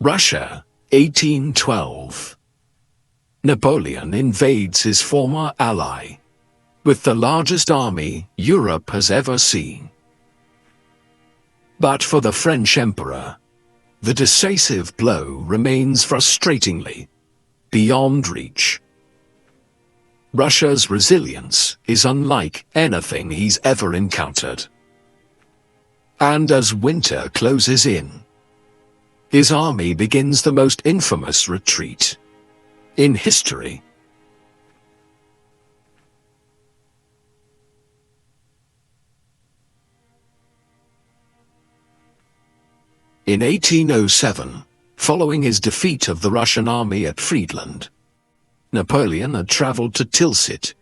Russia, 1812. Napoleon invades his former ally, with the largest army Europe has ever seen. But for the French emperor, the decisive blow remains frustratingly beyond reach. Russia's resilience is unlike anything he's ever encountered. And as winter closes in, his army begins the most infamous retreat in history. In 1807, following his defeat of the Russian army at Friedland, Napoleon had traveled to Tilsit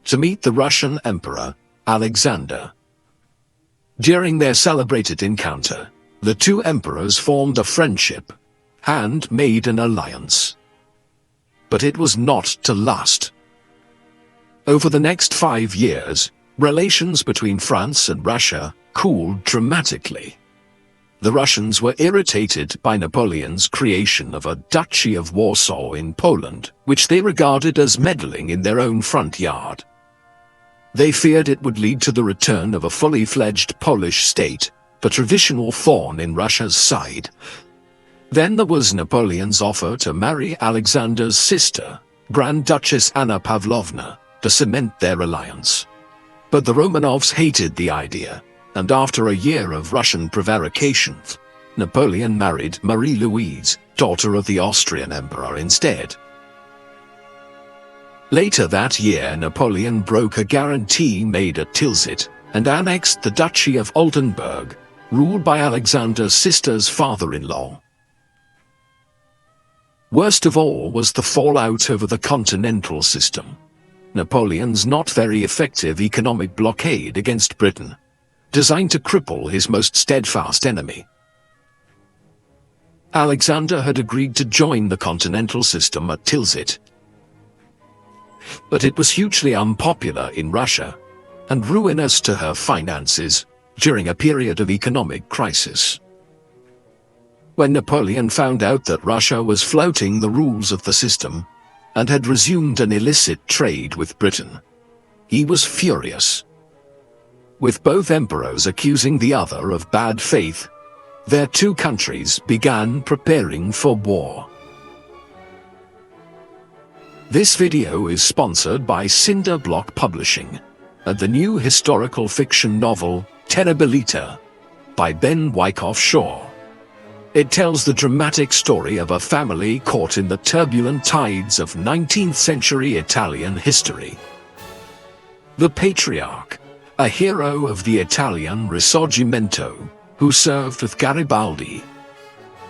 to meet the Russian Emperor Alexander. During their celebrated encounter, the two emperors formed a friendship and made an alliance. But it was not to last. Over the next 5 years, relations between France and Russia cooled dramatically. The Russians were irritated by Napoleon's creation of a Duchy of Warsaw in Poland, which they regarded as meddling in their own front yard. They feared it would lead to the return of a fully fledged Polish state, the traditional thorn in Russia's side. Then there was Napoleon's offer to marry Alexander's sister, Grand Duchess Anna Pavlovna, to cement their alliance. But the Romanovs hated the idea, and after a year of Russian prevarications, Napoleon married Marie-Louise, daughter of the Austrian emperor, instead. Later that year, Napoleon broke a guarantee made at Tilsit and annexed the Duchy of Oldenburg, ruled by Alexander's sister's father-in-law. Worst of all was the fallout over the continental system. Napoleon's not very effective economic blockade against Britain, designed to cripple his most steadfast enemy. Alexander had agreed to join the continental system at Tilsit, but it was hugely unpopular in Russia and ruinous to her finances during a period of economic crisis. When Napoleon found out that Russia was flouting the rules of the system and had resumed an illicit trade with Britain, he was furious. With both emperors accusing the other of bad faith, their two countries began preparing for war. This video is sponsored by Cinder Block Publishing and the new historical fiction novel Terribilita by Ben Wyckoff Shaw. It tells the dramatic story of a family caught in the turbulent tides of 19th century Italian history. The patriarch, a hero of the Italian Risorgimento, who served with Garibaldi.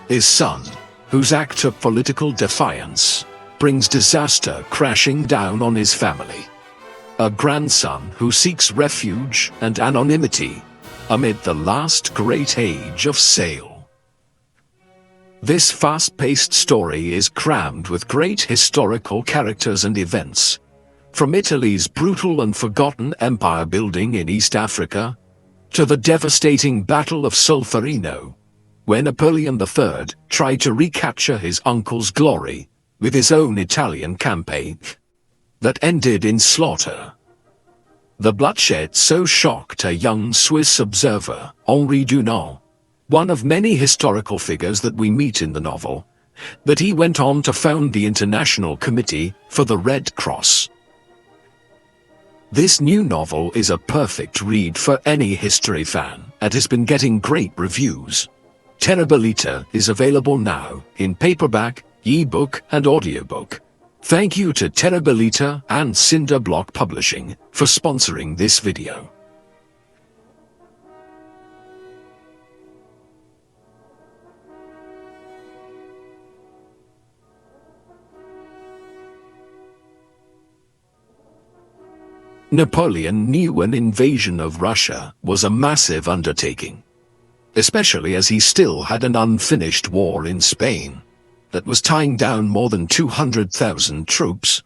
His son, whose act of political defiance brings disaster crashing down on his family. A grandson who seeks refuge and anonymity amid the last great age of sail. This fast-paced story is crammed with great historical characters and events, from Italy's brutal and forgotten empire building in East Africa, to the devastating Battle of Solferino, where Napoleon III tried to recapture his uncle's glory with his own Italian campaign that ended in slaughter. The bloodshed so shocked a young Swiss observer, Henri Dunant, one of many historical figures that we meet in the novel, that he went on to found the International Committee for the Red Cross. This new novel is a perfect read for any history fan and has been getting great reviews. Terribilita is available now in paperback, ebook and audiobook. Thank you to Terribilita and Cinder Block Publishing for sponsoring this video. Napoleon knew an invasion of Russia was a massive undertaking, especially as he still had an unfinished war in Spain that was tying down more than 200,000 troops.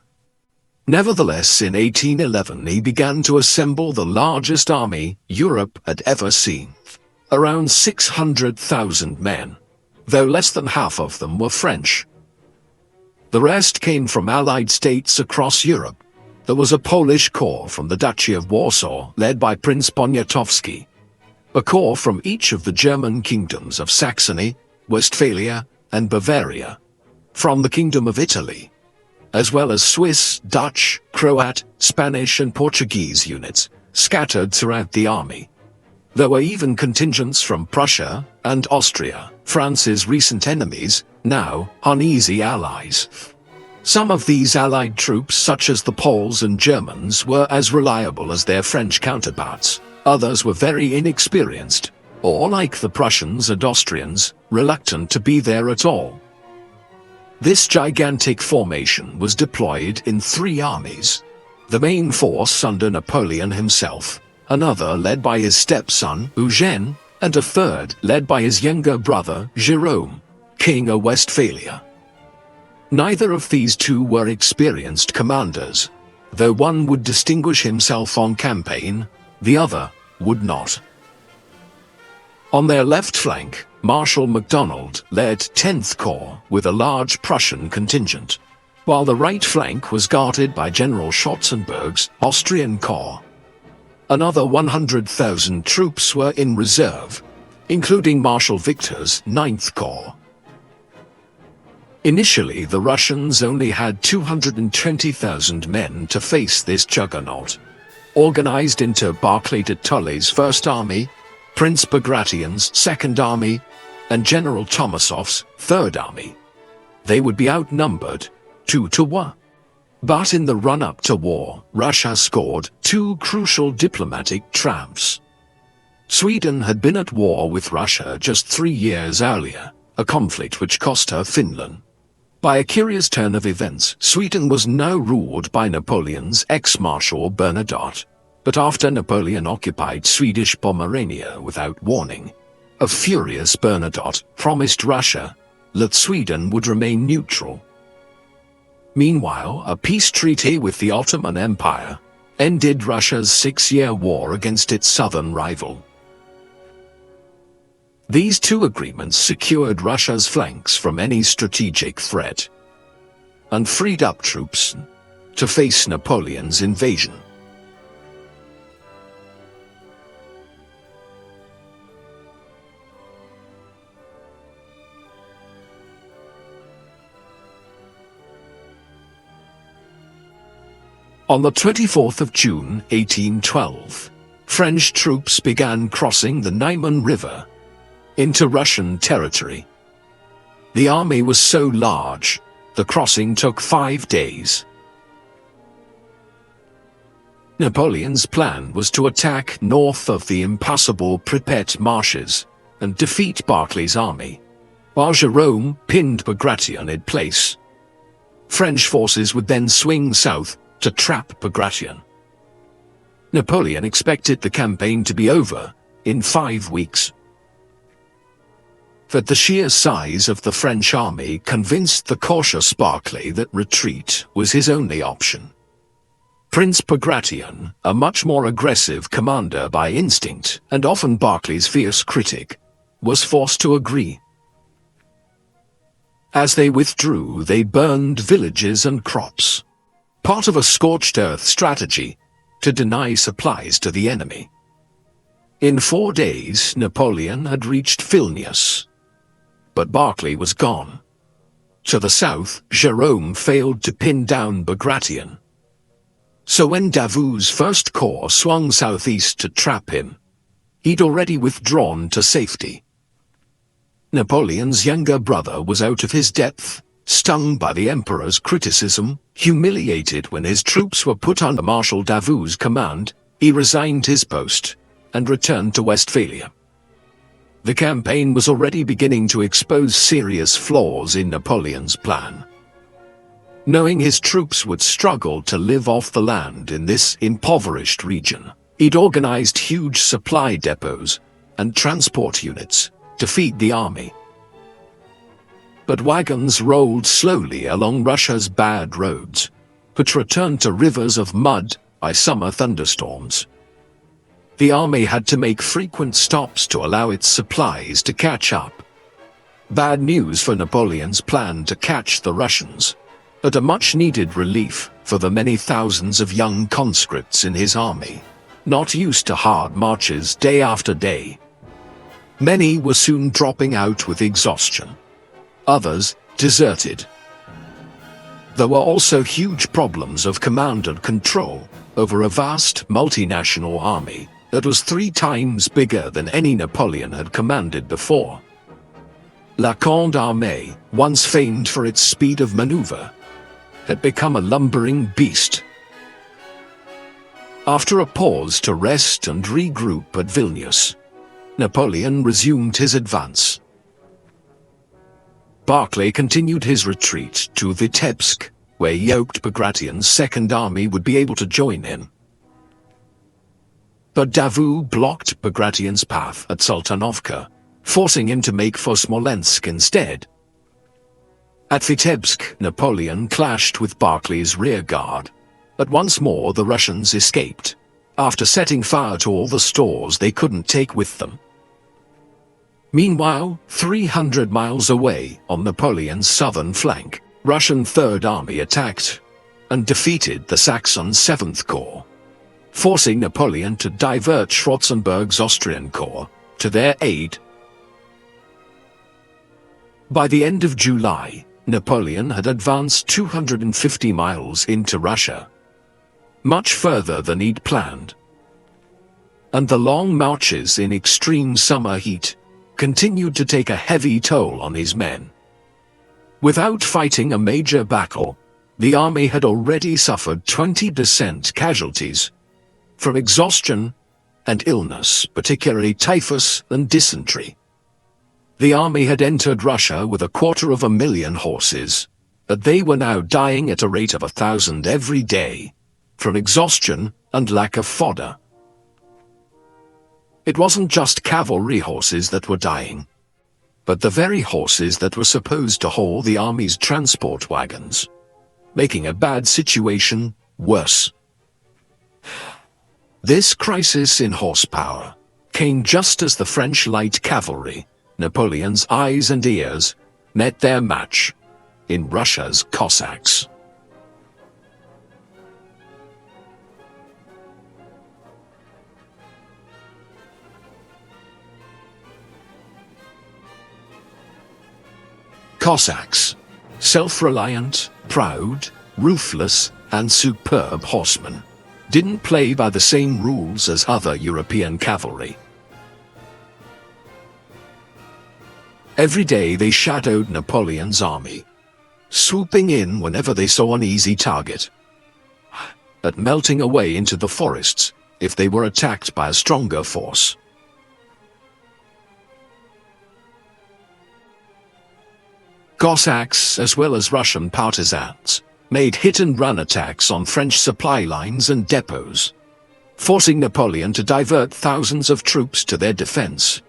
Nevertheless, in 1811 he began to assemble the largest army Europe had ever seen, around 600,000 men. though less than half of them were French. The rest came from allied states across Europe. There was a Polish corps from the Duchy of Warsaw, led by Prince Poniatowski, a corps from each of the German kingdoms of Saxony, Westphalia, and Bavaria, from the Kingdom of Italy, as well as Swiss, Dutch, Croat, Spanish and Portuguese units scattered throughout the army. There were even contingents from Prussia and Austria, France's recent enemies, now uneasy allies. Some of these allied troops, such as the Poles and Germans, were as reliable as their French counterparts. Others were very inexperienced, or like the Prussians and Austrians, reluctant to be there at all. This gigantic formation was deployed in 3 armies. The main force under Napoleon himself, another led by his stepson, Eugene, and a third led by his younger brother, Jerome, King of Westphalia. Neither of these two were experienced commanders, though one would distinguish himself on campaign, the other would not. On their left flank, Marshal MacDonald led 10th Corps with a large Prussian contingent, while the right flank was guarded by General Schotzenberg's Austrian Corps. Another 100,000 troops were in reserve, including Marshal Victor's 9th Corps. Initially, the Russians only had 220,000 men to face this juggernaut. Organized into Barclay de Tolly's First Army, Prince Bagration's Second Army, and General Tomasov's Third Army, they would be outnumbered 2-1. But in the run-up to war, Russia scored 2 crucial diplomatic triumphs. Sweden had been at war with Russia just 3 years earlier, a conflict which cost her Finland. By a curious turn of events, Sweden was now ruled by Napoleon's ex-Marshal Bernadotte. But after Napoleon occupied Swedish Pomerania without warning, a furious Bernadotte promised Russia that Sweden would remain neutral. Meanwhile, a peace treaty with the Ottoman Empire ended Russia's 6-year war against its southern rival. These 2 agreements secured Russia's flanks from any strategic threat and freed up troops to face Napoleon's invasion. On the 24th of June, 1812, French troops began crossing the Niemen River into Russian territory. The army was so large, the crossing took 5 days. Napoleon's plan was to attack north of the impassable Pripet marshes and defeat Barclay's army, while Jerome pinned Bagration in place. French forces would then swing south to trap Bagration. Napoleon expected the campaign to be over in 5 weeks. But the sheer size of the French army convinced the cautious Barclay that retreat was his only option. Prince Bagration, a much more aggressive commander by instinct and often Barclay's fierce critic, was forced to agree. As they withdrew, they burned villages and crops, part of a scorched earth strategy to deny supplies to the enemy. In 4 days, Napoleon had reached Vilnius, but Barclay was gone. To the south, Jerome failed to pin down Bagration. So when Davout's First Corps swung southeast to trap him, he'd already withdrawn to safety. Napoleon's younger brother was out of his depth, stung by the emperor's criticism, humiliated when his troops were put under Marshal Davout's command. He resigned his post and returned to Westphalia. The campaign was already beginning to expose serious flaws in Napoleon's plan. Knowing his troops would struggle to live off the land in this impoverished region, he'd organized huge supply depots and transport units to feed the army. But wagons rolled slowly along Russia's bad roads, which were turned to rivers of mud by summer thunderstorms. The army had to make frequent stops to allow its supplies to catch up. Bad news for Napoleon's plan to catch the Russians, but a much-needed relief for the many thousands of young conscripts in his army, not used to hard marches day after day. Many were soon dropping out with exhaustion. Others deserted. There were also huge problems of command and control over a vast multinational army that was 3 times bigger than any Napoleon had commanded before. La Grande Armée, once famed for its speed of maneuver, had become a lumbering beast. After a pause to rest and regroup at Vilnius, Napoleon resumed his advance. Barclay continued his retreat to Vitebsk, where he hoped Bagration's Second Army would be able to join in. But Davout blocked Bagration's path at Sultanovka, forcing him to make for Smolensk instead. At Vitebsk, Napoleon clashed with Barclay's rear guard, but once more the Russians escaped, after setting fire to all the stores they couldn't take with them. Meanwhile, 300 miles away on Napoleon's southern flank, Russian Third Army attacked and defeated the Saxon 7th Corps, forcing Napoleon to divert Schwarzenberg's Austrian Corps to their aid. By the end of July, Napoleon had advanced 250 miles into Russia, much further than he'd planned. And the long marches in extreme summer heat continued to take a heavy toll on his men. Without fighting a major battle, the army had already suffered 20% casualties from exhaustion and illness, particularly typhus and dysentery. The army had entered Russia with 250,000 horses, but they were now dying at a rate of 1,000 every day, from exhaustion and lack of fodder. It wasn't just cavalry horses that were dying, but the very horses that were supposed to haul the army's transport wagons, making a bad situation worse. This crisis in horsepower came just as the French light cavalry, Napoleon's eyes and ears, met their match in Russia's Cossacks. Cossacks, self-reliant, proud, ruthless, and superb horsemen, didn't play by the same rules as other European cavalry. Every day they shadowed Napoleon's army, swooping in whenever they saw an easy target, but melting away into the forests if they were attacked by a stronger force. Cossacks, as well as Russian partisans, made hit-and-run attacks on French supply lines and depots, forcing Napoleon to divert thousands of troops to their defense.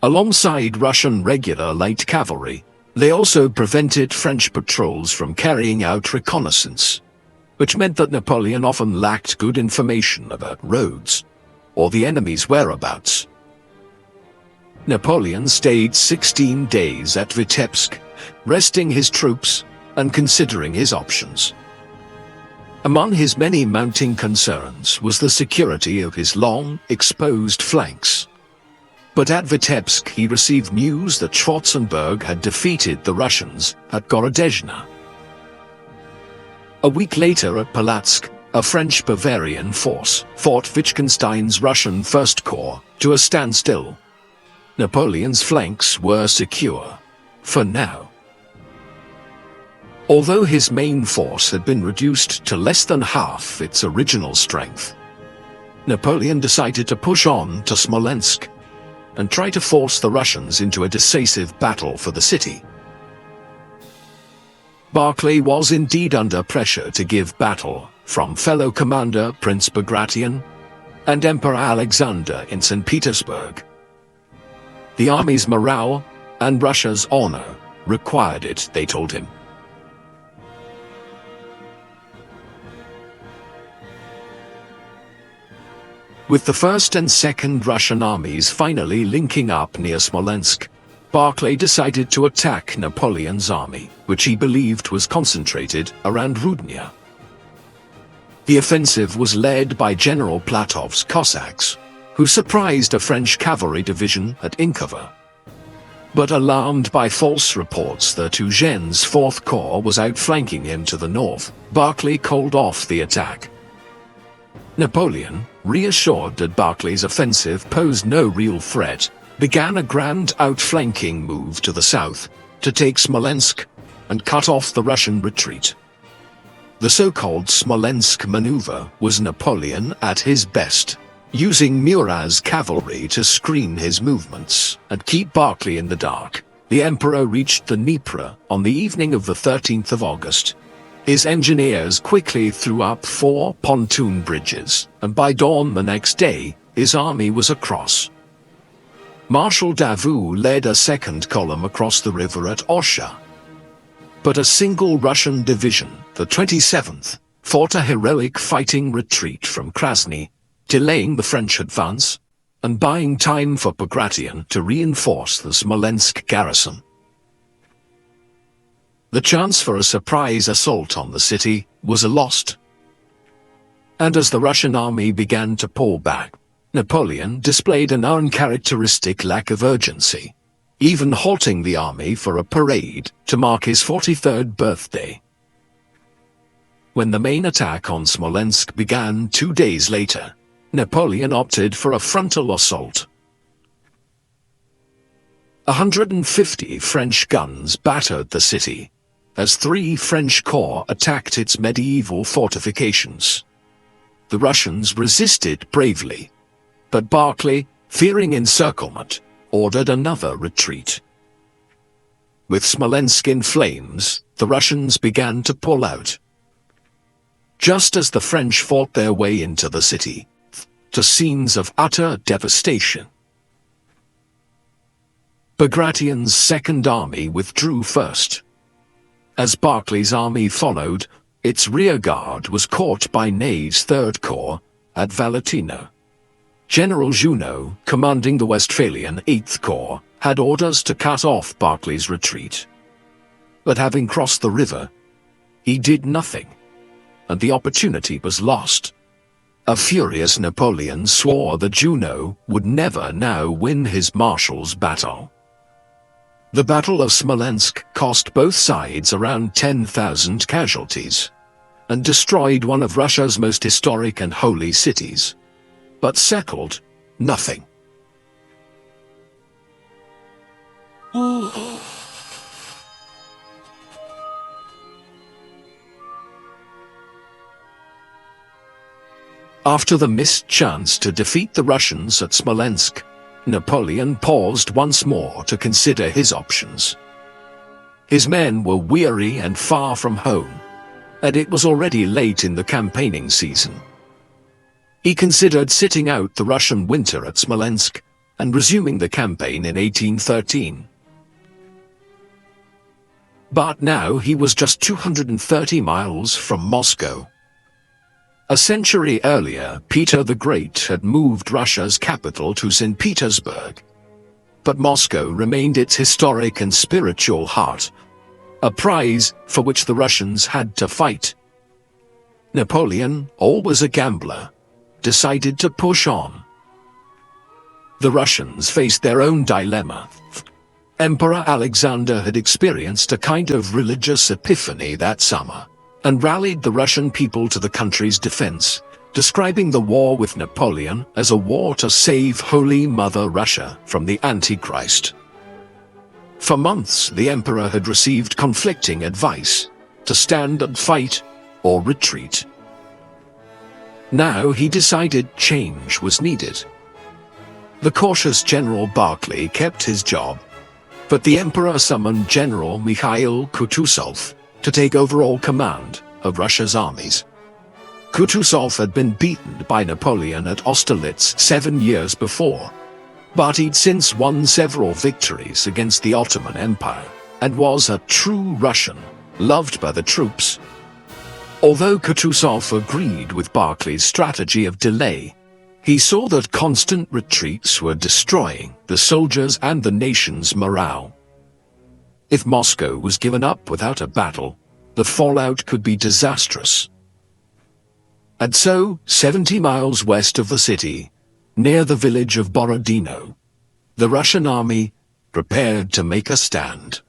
Alongside Russian regular light cavalry, they also prevented French patrols from carrying out reconnaissance, which meant that Napoleon often lacked good information about roads or the enemy's whereabouts. Napoleon stayed 16 days at Vitebsk, resting his troops and considering his options. Among his many mounting concerns was the security of his long, exposed flanks. But at Vitebsk he received news that Schwarzenberg had defeated the Russians at Gorodezhna. A week later at Polotsk, a French Bavarian force fought Wittgenstein's Russian First Corps to a standstill. Napoleon's flanks were secure, for now. Although his main force had been reduced to less than half its original strength, Napoleon decided to push on to Smolensk and try to force the Russians into a decisive battle for the city. Barclay was indeed under pressure to give battle from fellow commander Prince Bagration and Emperor Alexander in St. Petersburg. The army's morale and Russia's honor required it, they told him. With the First and Second Russian armies finally linking up near Smolensk, Barclay decided to attack Napoleon's army, which he believed was concentrated around Rudnya. The offensive was led by General Platov's Cossacks, who surprised a French cavalry division at Inkova. But alarmed by false reports that Eugene's 4th Corps was outflanking him to the north, Barclay called off the attack. Napoleon, reassured that Barclay's offensive posed no real threat, began a grand outflanking move to the south to take Smolensk and cut off the Russian retreat. The so-called Smolensk maneuver was Napoleon at his best, using Murat's cavalry to screen his movements and keep Barclay in the dark. The Emperor reached the Dnieper on the evening of the 13th of August. His engineers quickly threw up 4 pontoon bridges, and by dawn the next day, his army was across. Marshal Davout led a second column across the river at Orsha. But a single Russian division, the 27th, fought a heroic fighting retreat from Krasny, delaying the French advance and buying time for Bagration to reinforce the Smolensk garrison. The chance for a surprise assault on the city was lost. And as the Russian army began to pull back, Napoleon displayed an uncharacteristic lack of urgency, even halting the army for a parade to mark his 43rd birthday. When the main attack on Smolensk began 2 days later, Napoleon opted for a frontal assault. 150 French guns battered the city, as 3 French corps attacked its medieval fortifications. The Russians resisted bravely, but Barclay, fearing encirclement, ordered another retreat. With Smolensk in flames, the Russians began to pull out. Just as the French fought their way into the city, to scenes of utter devastation, Bagration's Second Army withdrew first. As Barclay's army followed, its rearguard was caught by Ney's 3rd Corps at Valentino. General Junot, commanding the Westphalian 8th Corps, had orders to cut off Barclay's retreat. But having crossed the river, he did nothing, and the opportunity was lost. A furious Napoleon swore that Junot would never now win his marshal's battle. The Battle of Smolensk cost both sides around 10,000 casualties, and destroyed one of Russia's most historic and holy cities, but settled nothing. After the missed chance to defeat the Russians at Smolensk, Napoleon paused once more to consider his options. His men were weary and far from home, and it was already late in the campaigning season. He considered sitting out the Russian winter at Smolensk and resuming the campaign in 1813. But now he was just 230 miles from Moscow. A century earlier, Peter the Great had moved Russia's capital to St. Petersburg. But Moscow remained its historic and spiritual heart, a prize for which the Russians had to fight. Napoleon, always a gambler, decided to push on. The Russians faced their own dilemma. Emperor Alexander had experienced a kind of religious epiphany that summer, and rallied the Russian people to the country's defense, describing the war with Napoleon as a war to save Holy Mother Russia from the Antichrist. For months, the emperor had received conflicting advice to stand and fight or retreat. Now he decided change was needed. The cautious General Barclay kept his job, but the emperor summoned General Mikhail Kutuzov to take overall command of Russia's armies. Kutuzov had been beaten by Napoleon at Austerlitz 7 years before, but he'd since won several victories against the Ottoman Empire, and was a true Russian, loved by the troops. Although Kutuzov agreed with Barclay's strategy of delay, He saw that constant retreats were destroying the soldiers and the nation's morale. If Moscow was given up without a battle, the fallout could be disastrous. And so, 70 miles west of the city, near the village of Borodino, the Russian army prepared to make a stand.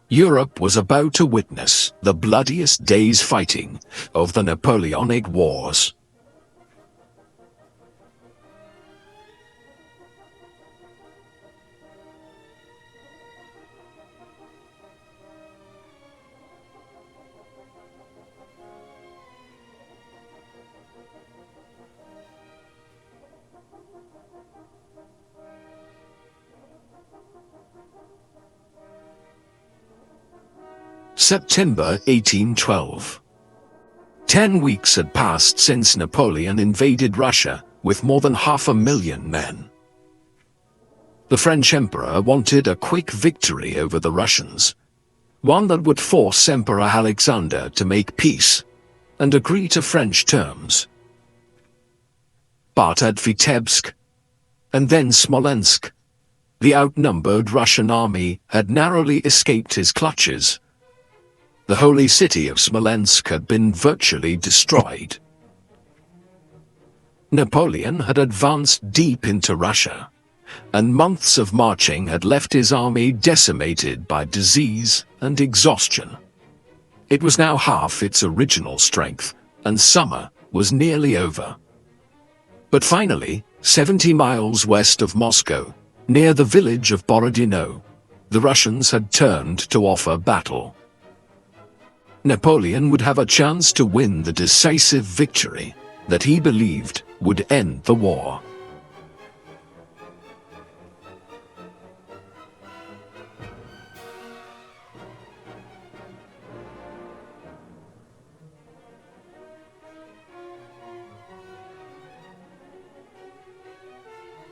Europe was about to witness the bloodiest day's fighting of the Napoleonic Wars. September 1812. 10 weeks had passed since Napoleon invaded Russia with more than 500,000 men. The French emperor wanted a quick victory over the Russians, one that would force Emperor Alexander to make peace and agree to French terms. But at Vitebsk, and then Smolensk, the outnumbered Russian army had narrowly escaped his clutches. The holy city of Smolensk had been virtually destroyed. Napoleon had advanced deep into Russia, and months of marching had left his army decimated by disease and exhaustion. It was now half its original strength, and summer was nearly over. But finally, 70 miles west of Moscow, near the village of Borodino, the Russians had turned to offer battle. Napoleon would have a chance to win the decisive victory that he believed would end the war.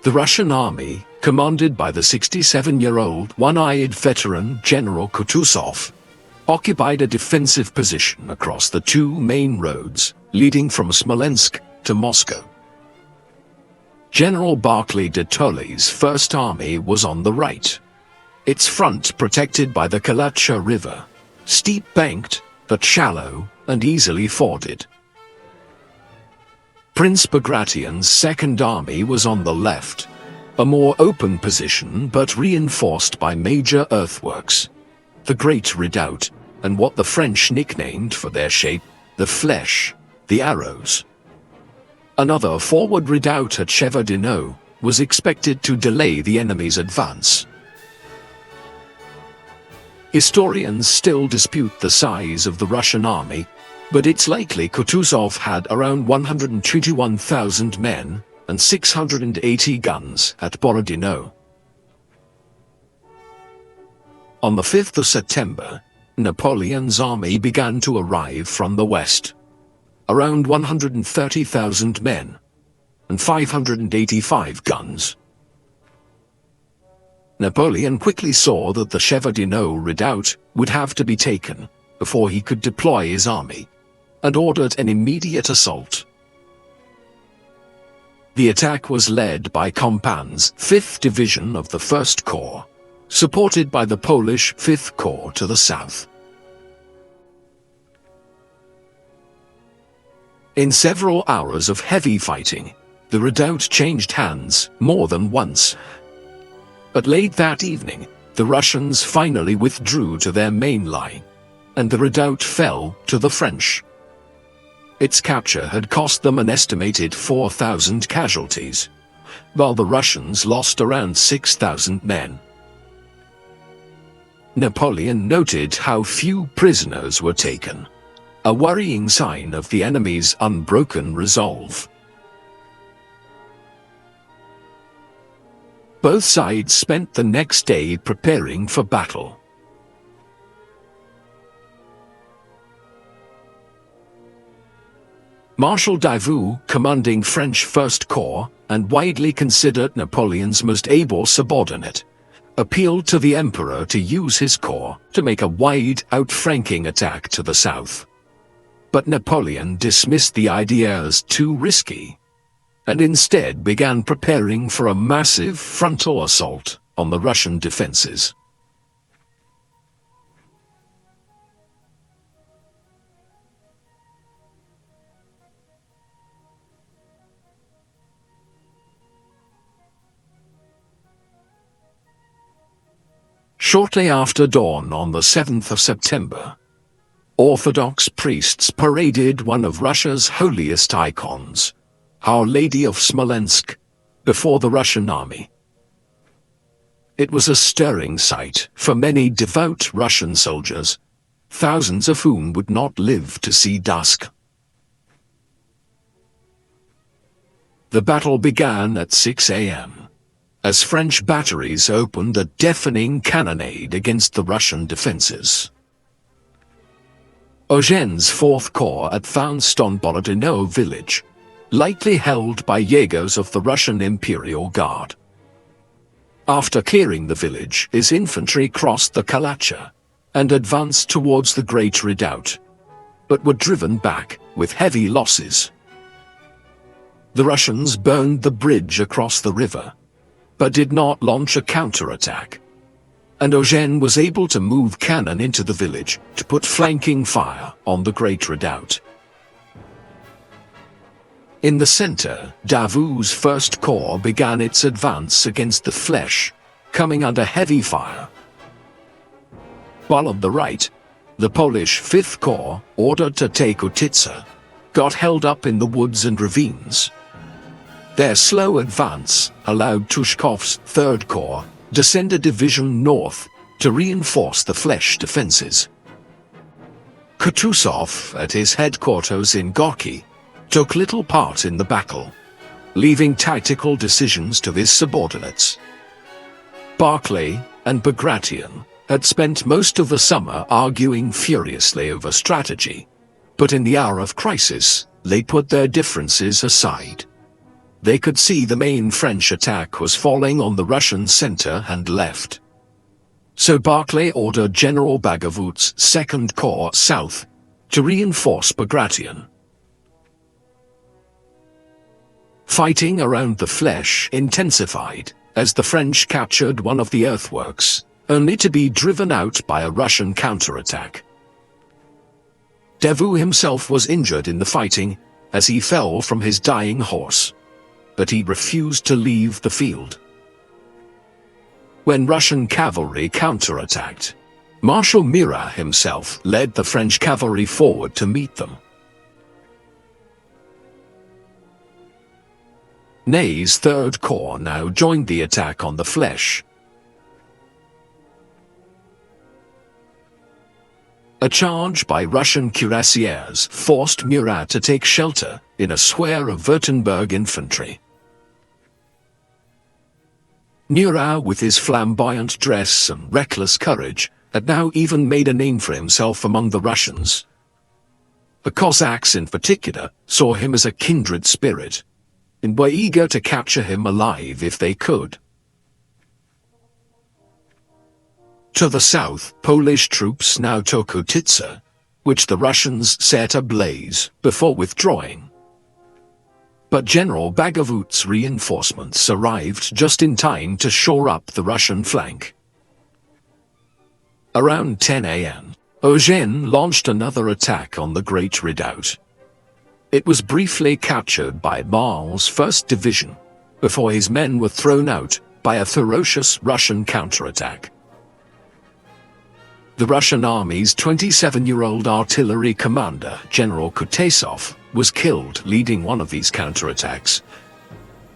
The Russian army, commanded by the 67-year-old one-eyed veteran General Kutuzov, occupied a defensive position across the two main roads leading from Smolensk to Moscow. General Barclay de Tolly's First Army was on the right, its front protected by the Kalatsha River, steep-banked but shallow and easily forded. Prince Bagration's Second Army was on the left, a more open position but reinforced by major earthworks, the Great Redoubt, and what the French nicknamed for their shape, the Flèche, the arrows. Another forward redoubt at Shevardino was expected to delay the enemy's advance. Historians still dispute the size of the Russian army, but it's likely Kutuzov had around 121,000 men and 680 guns at Borodino. On the 5th of September, Napoleon's army began to arrive from the west, around 130,000 men and 585 guns. Napoleon quickly saw that the Shevardino redoubt would have to be taken before he could deploy his army, and ordered an immediate assault. The attack was led by Compan's 5th Division of the 1st Corps, supported by the Polish 5th Corps to the south. In several hours of heavy fighting, the redoubt changed hands more than once. But late that evening, the Russians finally withdrew to their main line, and the redoubt fell to the French. Its capture had cost them an estimated 4,000 casualties, while the Russians lost around 6,000 men. Napoleon noted how few prisoners were taken, a worrying sign of the enemy's unbroken resolve. Both sides spent the next day preparing for battle. Marshal Davout, commanding French First Corps and widely considered Napoleon's most able subordinate, appealed to the emperor to use his corps to make a wide, outflanking attack to the south. But Napoleon dismissed the idea as too risky, and instead began preparing for a massive frontal assault on the Russian defenses. Shortly after dawn on the 7th of September, Orthodox priests paraded one of Russia's holiest icons, Our Lady of Smolensk, before the Russian army. It was a stirring sight for many devout Russian soldiers, thousands of whom would not live to see dusk. The battle began at 6 a.m. as French batteries opened a deafening cannonade against the Russian defenses. Eugene's 4th Corps had found Borodino village, lightly held by Jaegers of the Russian Imperial Guard. After clearing the village, his infantry crossed the Kalacha and advanced towards the Great Redoubt, but were driven back with heavy losses. The Russians burned the bridge across the river, but did not launch a counterattack, and Eugene was able to move cannon into the village to put flanking fire on the Great Redoubt. In the center, Davout's 1st Corps began its advance against the Fleches, coming under heavy fire. While on the right, the Polish 5th Corps, ordered to take Utitsa, got held up in the woods and ravines. Their slow advance allowed Tushkov's 3rd Corps to send a division north to reinforce the Fleche defenses. Kutuzov, at his headquarters in Gorky, took little part in the battle, leaving tactical decisions to his subordinates. Barclay and Bagration had spent most of the summer arguing furiously over strategy, but in the hour of crisis, they put their differences aside. They could see the main French attack was falling on the Russian center and left. So Barclay ordered General Bagavout's 2nd Corps south to reinforce Bagration. Fighting around the Fleche intensified as the French captured one of the earthworks, only to be driven out by a Russian counterattack. Davout himself was injured in the fighting as he fell from his dying horse, but he refused to leave the field. When Russian cavalry counterattacked, Marshal Murat himself led the French cavalry forward to meet them. Ney's 3rd Corps now joined the attack on the Fleche. A charge by Russian cuirassiers forced Murat to take shelter in a square of Württemberg infantry. Murat, with his flamboyant dress and reckless courage, had now even made a name for himself among the Russians. The Cossacks in particular saw him as a kindred spirit, and were eager to capture him alive if they could. To the south, Polish troops now took Utitsa, which the Russians set ablaze before withdrawing. But General Bagavout's reinforcements arrived just in time to shore up the Russian flank. Around 10 a.m., Eugene launched another attack on the Great Redoubt. It was briefly captured by Marl's 1st Division, before his men were thrown out by a ferocious Russian counterattack. The Russian army's 27-year-old artillery commander, General Kutuzov, was killed leading one of these counterattacks.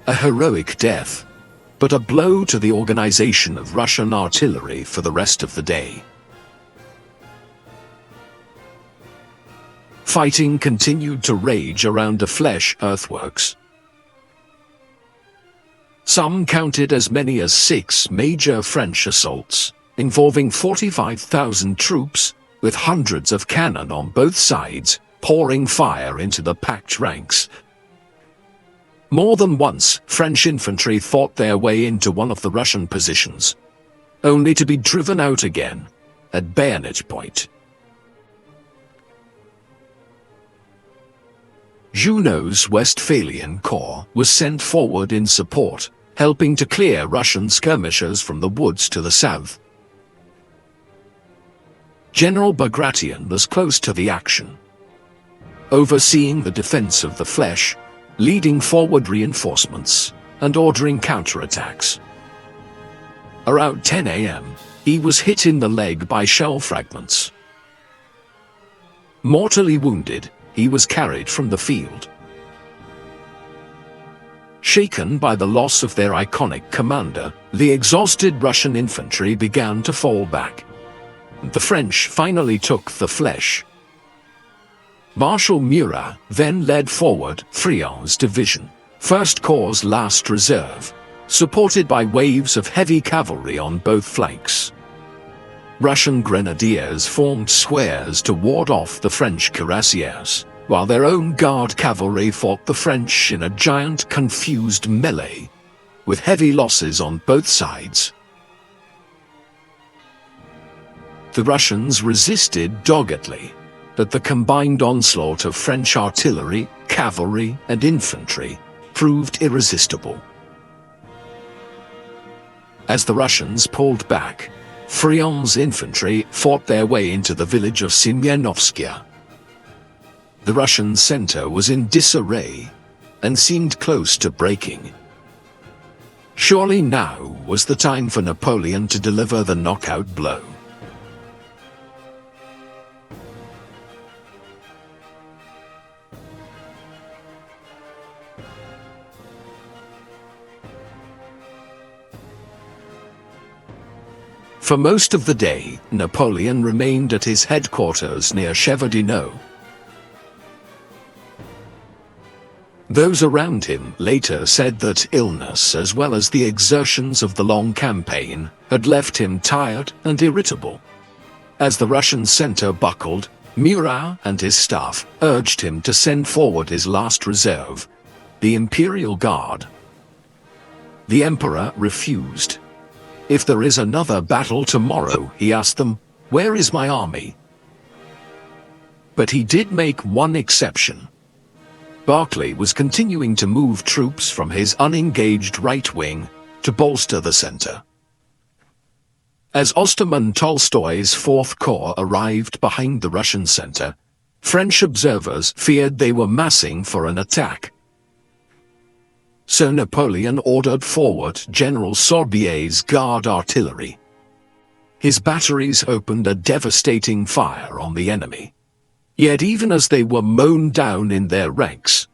A heroic death, but a blow to the organization of Russian artillery for the rest of the day. Fighting continued to rage around the Fleche earthworks. Some counted as many as 6 major French assaults, involving 45,000 troops, with hundreds of cannon on both sides, pouring fire into the packed ranks. More than once, French infantry fought their way into one of the Russian positions, only to be driven out again, at bayonet point. Junot's Westphalian Corps was sent forward in support, helping to clear Russian skirmishers from the woods to the south. General Bagration was close to the action, overseeing the defense of the Fleches, leading forward reinforcements, and ordering counterattacks. Around 10 a.m., he was hit in the leg by shell fragments. Mortally wounded, he was carried from the field. Shaken by the loss of their iconic commander, the exhausted Russian infantry began to fall back. The French finally took the Fleches. Marshal Murat then led forward Friant's division, First Corps' last reserve, supported by waves of heavy cavalry on both flanks. Russian grenadiers formed squares to ward off the French cuirassiers, while their own guard cavalry fought the French in a giant confused melee, with heavy losses on both sides. The Russians resisted doggedly, but the combined onslaught of French artillery, cavalry, and infantry proved irresistible. As the Russians pulled back, Friant's infantry fought their way into the village of Semyonovskaya. The Russian center was in disarray and seemed close to breaking. Surely now was the time for Napoleon to deliver the knockout blow. For most of the day, Napoleon remained at his headquarters near Shevardino. Those around him later said that illness as well as the exertions of the long campaign had left him tired and irritable. As the Russian center buckled, Murat and his staff urged him to send forward his last reserve, the Imperial Guard. The Emperor refused. If there is another battle tomorrow, he asked them, where is my army? But he did make one exception. Barclay was continuing to move troops from his unengaged right wing to bolster the center. As Osterman Tolstoy's 4th Corps arrived behind the Russian center, French observers feared they were massing for an attack. So Napoleon ordered forward General Sorbier's Guard artillery. His batteries opened a devastating fire on the enemy. Yet even as they were mown down in their ranks,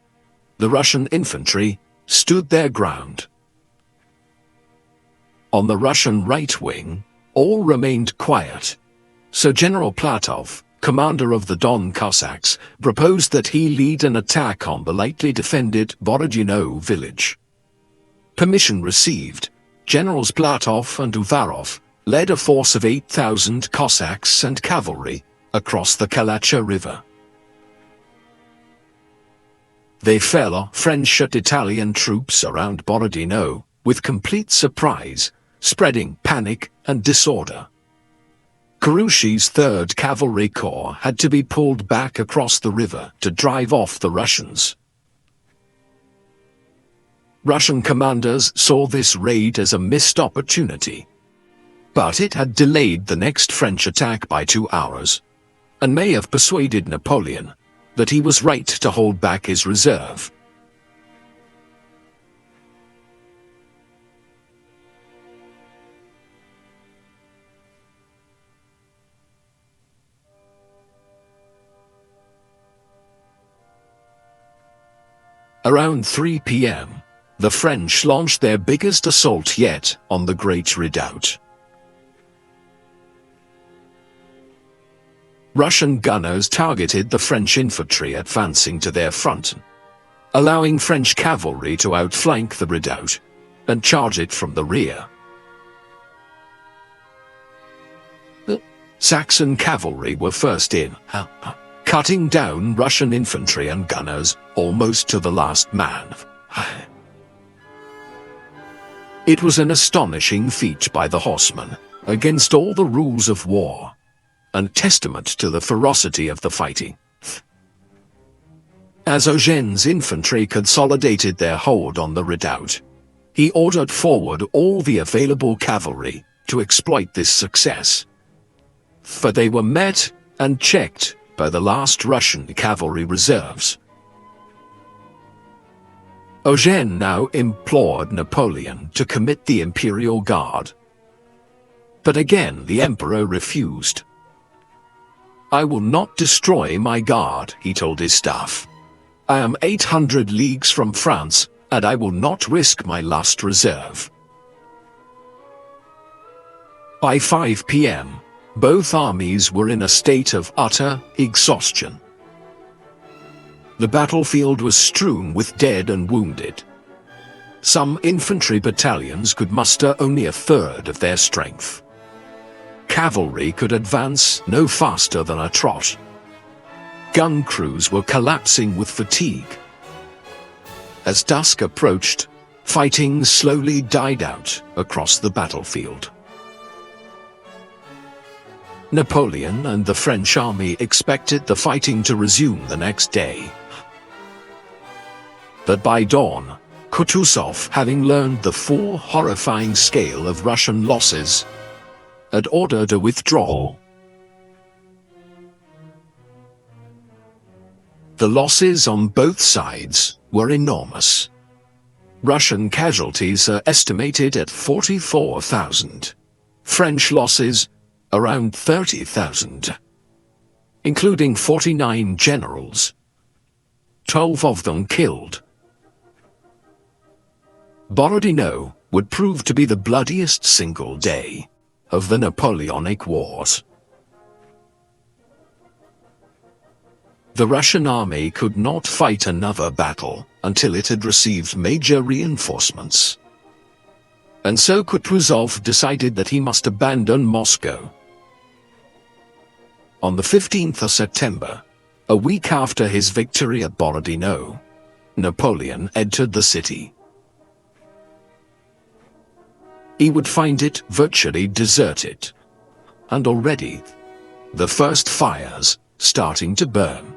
the Russian infantry stood their ground. On the Russian right wing, all remained quiet, so General Platov, commander of the Don Cossacks, proposed that he lead an attack on the lightly defended Borodino village. Permission received, Generals Platov and Uvarov led a force of 8,000 Cossacks and cavalry across the Kalacha River. They fell on French and Italian troops around Borodino with complete surprise, spreading panic and disorder. Grouchy's 3rd Cavalry Corps had to be pulled back across the river to drive off the Russians. Russian commanders saw this raid as a missed opportunity. But it had delayed the next French attack by 2 hours, and may have persuaded Napoleon that he was right to hold back his reserve. Around 3 p.m., the French launched their biggest assault yet on the Great Redoubt. Russian gunners targeted the French infantry advancing to their front, allowing French cavalry to outflank the redoubt and charge it from the rear. The Saxon cavalry were first in, cutting down Russian infantry and gunners almost to the last man. It was an astonishing feat by the horsemen, against all the rules of war, and testament to the ferocity of the fighting. As Eugene's infantry consolidated their hold on the redoubt, he ordered forward all the available cavalry to exploit this success. But they were met and checked by the last Russian cavalry reserves. Eugene now implored Napoleon to commit the Imperial Guard. But again the emperor refused. "I will not destroy my guard," he told his staff. "I am 800 leagues from France, and I will not risk my last reserve." By 5 p.m., both armies were in a state of utter exhaustion. The battlefield was strewn with dead and wounded. Some infantry battalions could muster only a third of their strength. Cavalry could advance no faster than a trot. Gun crews were collapsing with fatigue. As dusk approached, fighting slowly died out across the battlefield. Napoleon and the French army expected the fighting to resume the next day. But by dawn, Kutuzov, having learned the full horrifying scale of Russian losses, had ordered a withdrawal. The losses on both sides were enormous. Russian casualties are estimated at 44,000. French losses around 30,000, including 49 generals, 12 of them killed. Borodino would prove to be the bloodiest single day of the Napoleonic Wars. The Russian army could not fight another battle until it had received major reinforcements. And so Kutuzov decided that he must abandon Moscow. On the 15th of September, a week after his victory at Borodino, Napoleon entered the city. He would find it virtually deserted, and already the first fires starting to burn.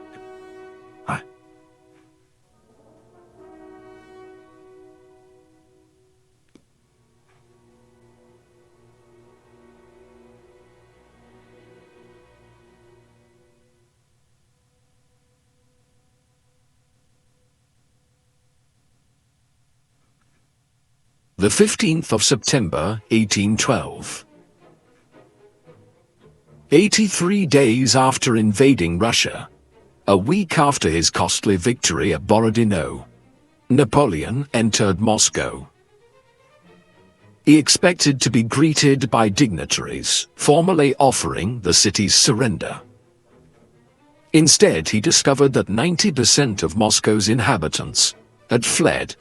The 15th of September, 1812. 83 days after invading Russia, a week after his costly victory at Borodino, Napoleon entered Moscow. He expected to be greeted by dignitaries, formally offering the city's surrender. Instead, he discovered that 90% of Moscow's inhabitants had fled.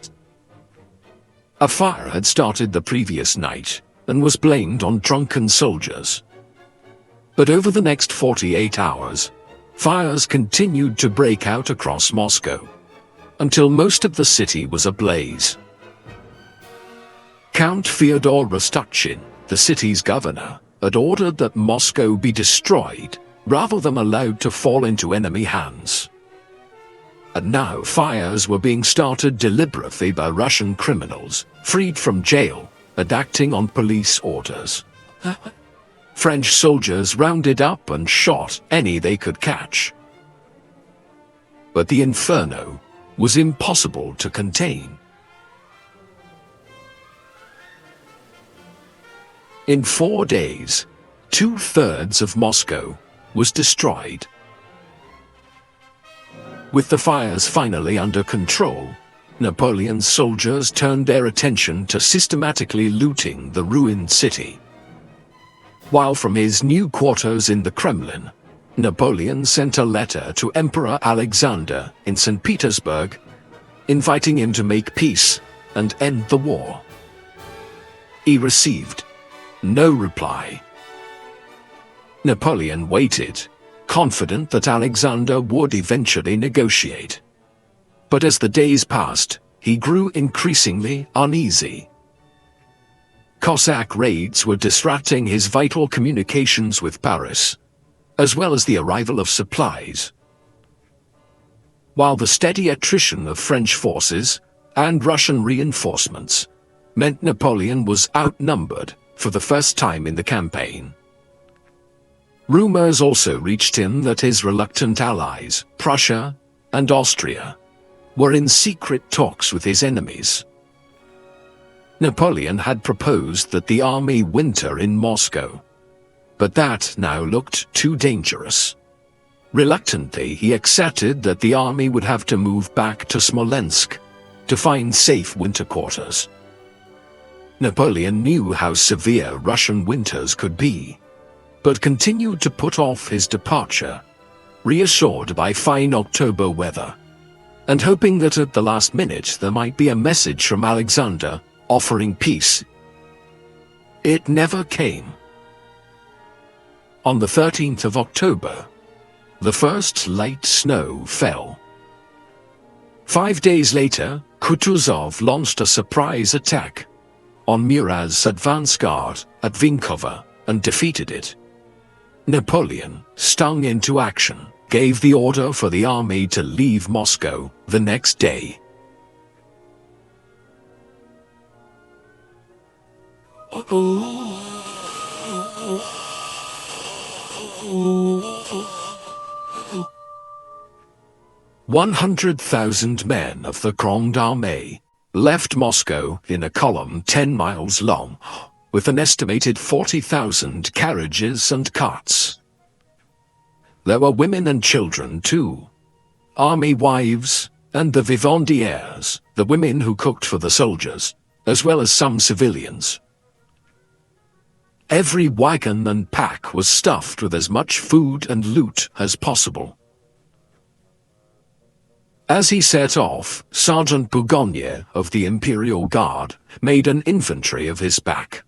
A fire had started the previous night and was blamed on drunken soldiers. But over the next 48 hours, fires continued to break out across Moscow, until most of the city was ablaze. Count Fyodor Rostochin, the city's governor, had ordered that Moscow be destroyed rather than allowed to fall into enemy hands. And now fires were being started deliberately by Russian criminals, freed from jail and acting on police orders. French soldiers rounded up and shot any they could catch. But the inferno was impossible to contain. In 4 days, 2/3 of Moscow was destroyed. With the fires finally under control, Napoleon's soldiers turned their attention to systematically looting the ruined city. While from his new quarters in the Kremlin, Napoleon sent a letter to Emperor Alexander in St. Petersburg, inviting him to make peace and end the war. He received no reply. Napoleon waited, confident that Alexander would eventually negotiate. But as the days passed, he grew increasingly uneasy. Cossack raids were disrupting his vital communications with Paris, as well as the arrival of supplies. while the steady attrition of French forces and Russian reinforcements meant Napoleon was outnumbered for the first time in the campaign. Rumors also reached him that his reluctant allies, Prussia and Austria, were in secret talks with his enemies. Napoleon had proposed that the army winter in Moscow, but that now looked too dangerous. Reluctantly, he accepted that the army would have to move back to Smolensk to find safe winter quarters. Napoleon knew how severe Russian winters could be, but continued to put off his departure, reassured by fine October weather, and hoping that at the last minute there might be a message from Alexander offering peace. It never came. On the 13th of October, the first light snow fell. 5 days later, Kutuzov launched a surprise attack on Murat's advance guard at Vinkovo and defeated it. Napoleon, stung into action, gave the order for the army to leave Moscow the next day. "100,000 men of the Grande Armée left Moscow in a column 10 miles long, with an estimated 40,000 carriages and carts. There were women and children too, army wives and the vivandières, the women who cooked for the soldiers, as well as some civilians. Every wagon and pack was stuffed with as much food and loot as possible. As he set off, Sergeant Bourgogne of the Imperial Guard made an inventory of his pack.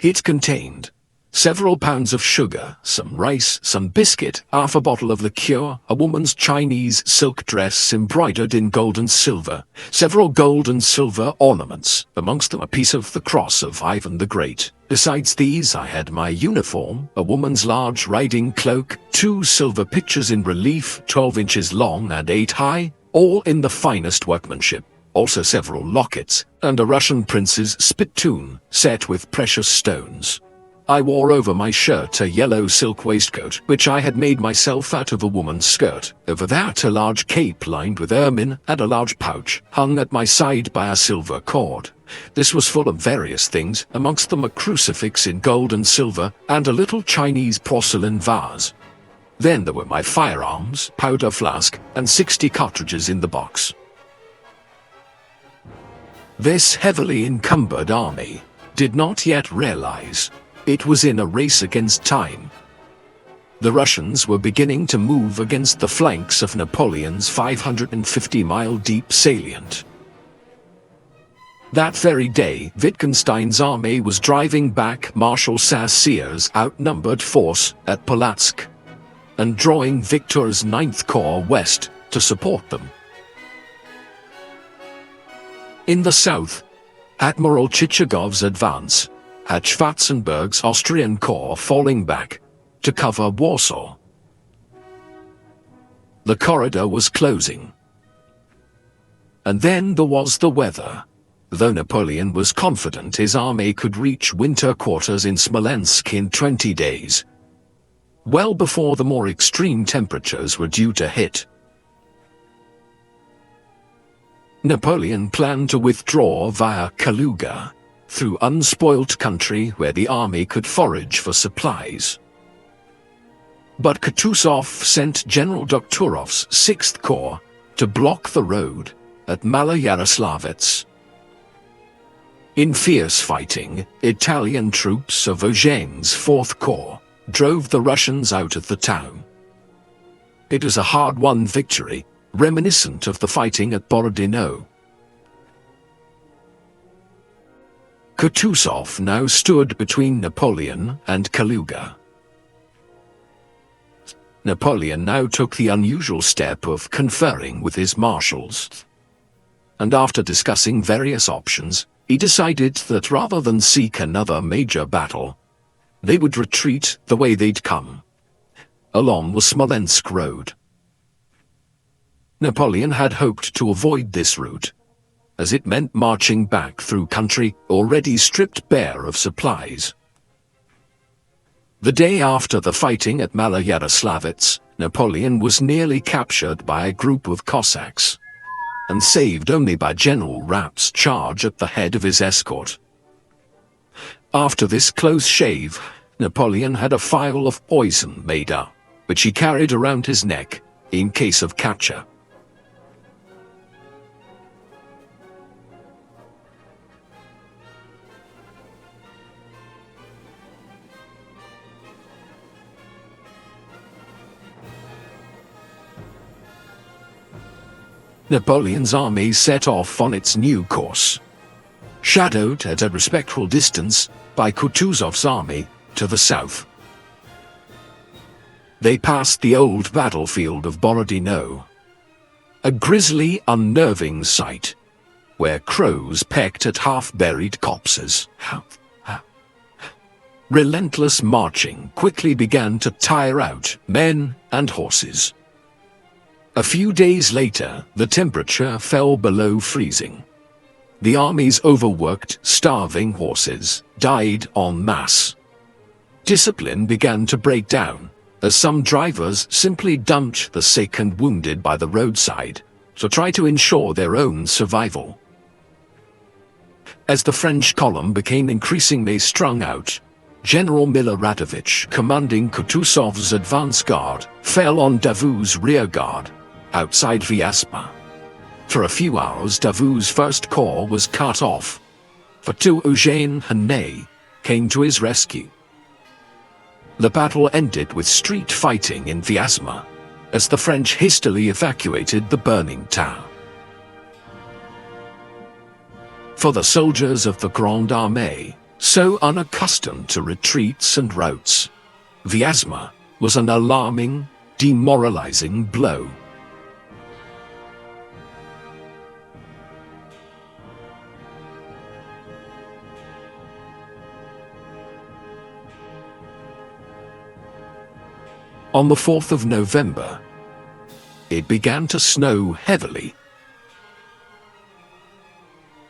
It contained several pounds of sugar, some rice, some biscuit, half a bottle of liqueur, a woman's Chinese silk dress embroidered in gold and silver, several gold and silver ornaments, amongst them a piece of the cross of Ivan the Great. Besides these, I had my uniform, a woman's large riding cloak, 2 silver pitchers in relief, 12 inches long and 8 high, all in the finest workmanship. Also several lockets, and a Russian prince's spittoon set with precious stones. I wore over my shirt a yellow silk waistcoat, which I had made myself out of a woman's skirt. Over that a large cape lined with ermine, and a large pouch hung at my side by a silver cord. This was full of various things, amongst them a crucifix in gold and silver, and a little Chinese porcelain vase. Then there were my firearms, powder flask, and 60 cartridges in the box. This heavily encumbered army did not yet realize it was in a race against time. The Russians were beginning to move against the flanks of Napoleon's 550-mile deep salient. That very day, Wittgenstein's army was driving back Marshal Saint-Cyr's outnumbered force at Polotsk and drawing Victor's 9th Corps west to support them. In the south, Admiral Chichagov's advance had Schwarzenberg's Austrian Corps falling back to cover Warsaw. The corridor was closing. And then there was the weather. Though Napoleon was confident his army could reach winter quarters in Smolensk in 20 days, well before the more extreme temperatures were due to hit, Napoleon planned to withdraw via Kaluga, through unspoilt country where the army could forage for supplies. But Kutuzov sent General Dokhturov's 6th Corps to block the road at Maloyaroslavets. In fierce fighting, Italian troops of Eugene's 4th Corps drove the Russians out of the town. It was a hard-won victory, reminiscent of the fighting at Borodino. Kutuzov now stood between Napoleon and Kaluga. Napoleon now took the unusual step of conferring with his marshals. And after discussing various options, he decided that rather than seek another major battle, they would retreat the way they'd come, along the Smolensk road. Napoleon had hoped to avoid this route, as it meant marching back through country already stripped bare of supplies. The day after the fighting at Maloyaroslavets, Napoleon was nearly captured by a group of Cossacks, and saved only by General Rapp's charge at the head of his escort. After this close shave, Napoleon had a phial of poison made up, which he carried around his neck in case of capture. Napoleon's army set off on its new course, shadowed at a respectful distance by Kutuzov's army to the south. They passed the old battlefield of Borodino, a grisly, unnerving sight, where crows pecked at half-buried corpses. Relentless marching quickly began to tire out men and horses. A few days later, the temperature fell below freezing. The army's overworked, starving horses died en masse. Discipline began to break down, as some drivers simply dumped the sick and wounded by the roadside to try to ensure their own survival. As the French column became increasingly strung out, General Miloradovich, commanding Kutuzov's advance guard, fell on Davout's rear guard, outside Vyazma. For a few hours Davout's first corps was cut off, but Eugène Heney came to his rescue. The battle ended with street fighting in Vyazma, as the French hastily evacuated the burning town. For the soldiers of the Grande Armée, so unaccustomed to retreats and routes, Vyazma was an alarming, demoralizing blow. On the 4th of November, it began to snow heavily.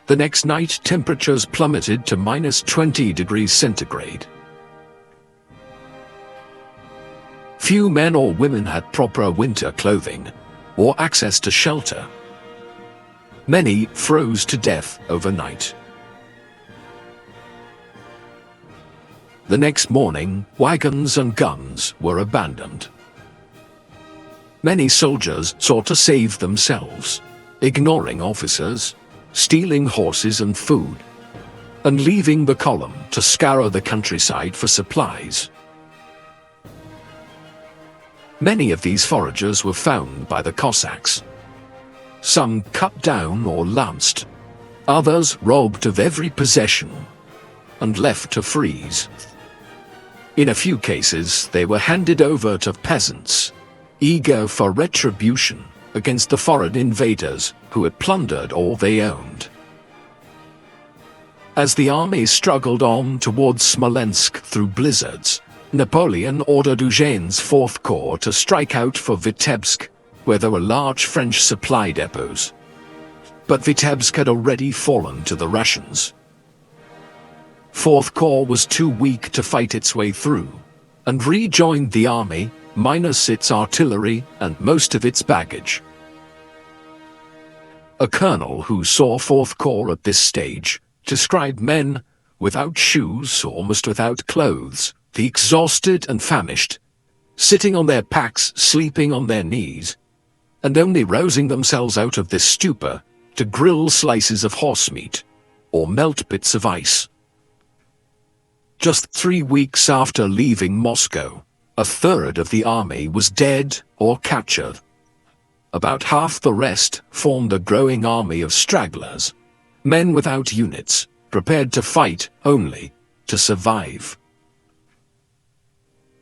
The next night, temperatures plummeted to -20 degrees centigrade. Few men or women had proper winter clothing or access to shelter. Many froze to death overnight. The next morning, wagons and guns were abandoned. Many soldiers sought to save themselves, ignoring officers, stealing horses and food, and leaving the column to scour the countryside for supplies. Many of these foragers were found by the Cossacks. Some cut down or lanced, others robbed of every possession and left to freeze. In a few cases, they were handed over to peasants, eager for retribution against the foreign invaders who had plundered all they owned. As the army struggled on towards Smolensk through blizzards, Napoleon ordered Eugène's 4th Corps to strike out for Vitebsk, where there were large French supply depots. But Vitebsk had already fallen to the Russians. 4th Corps was too weak to fight its way through, and rejoined the army, minus its artillery and most of its baggage. A colonel who saw 4th Corps at this stage described men without shoes, almost without clothes, the exhausted and famished, sitting on their packs, sleeping on their knees, and only rousing themselves out of this stupor to grill slices of horse meat or melt bits of ice. Just 3 weeks after leaving Moscow, a third of the army was dead or captured. About half the rest formed a growing army of stragglers, men without units, prepared to fight only to survive.